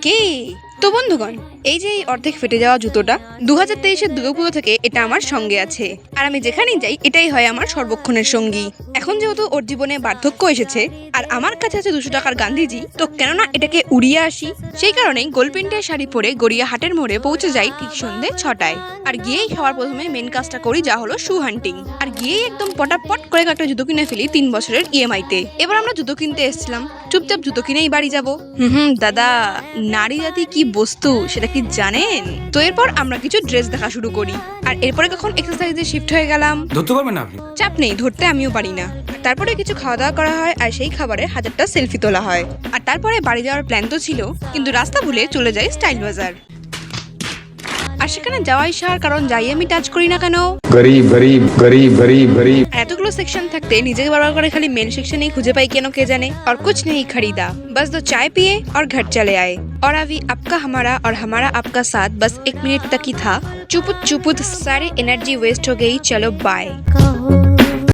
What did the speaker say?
কে? তো বন্ধুগণ, এই যে এই অর্ধেক ফেটে যাওয়া জুতোটা 2023-এর দুর্গাপুজো থেকে এটা আমার সঙ্গে আছে, আর আমি যেখানেই যাই এটাই হয় আমার সর্বক্ষণের সঙ্গী। এখন যেহেতু ওর জীবনে বার্ধক্য এসেছে আর আমার কাছে আছে 200 টাকার গান্ধীজি, তো কেননা এটাকে উড়িয়ে আসি, সেই কারণেই গোলপিন্টের শাড়ি পরে গড়িয়া হাটের মোড়ে পৌঁছে যাই ঠিক সন্ধ্যে 6টায়। আর গিয়েই সবার প্রথমে মেন কাজটা করি, যা হলো শু হান্টিং। আর গিয়েই একদম পটাপট করে একটা জুতো কিনে ফেলি 3 বছরের ইএমআইতে। এবার আমরা জুতো কিনতে এসেছিলাম, চুপচাপ জুতো কিনেই বাড়ি যাব। দাদা, নারী জাতি কি বস্তু সেটা কি জানেন? তো এরপর আমরা কিছু ড্রেস দেখা শুরু করি, আর এরপরে কখন এক্সারসাইজে শিফট হয়ে গেলাম। ধরতে পারবেন না আপনি? চাপ নেই, ধরতে আমিও পারি না। তারপরে কিছু খাওয়া দাওয়া করা হয়, আর সেই খাবারে 1000টা সেলফি তোলা হয়। আর তারপরে বাড়ি যাওয়ার প্ল্যান তো ছিল, কিন্তু রাস্তা ভুলে চলে যাই স্টাইল বাজার। আর সেখানে যাওয়াই সার, কারণ যাই আমি টাচ করি না কেন, গরিব গরিব গরিব গরিব গরিব। এতগুলো সেকশন থাকতে নিজেকে বারবার করে খালি মেন সেকশনেই খুঁজে পাই কেন কে জানে। और कुछ नहीं खरीदा, बस 2 चाय पिए और घर चले आए। और अभी आपका हमारा और हमारा आपका साथ बस 1 मिनट तक ही था। चुपुत चुपुत सारी एनर्जी वेस्ट हो गई, चलो बाय।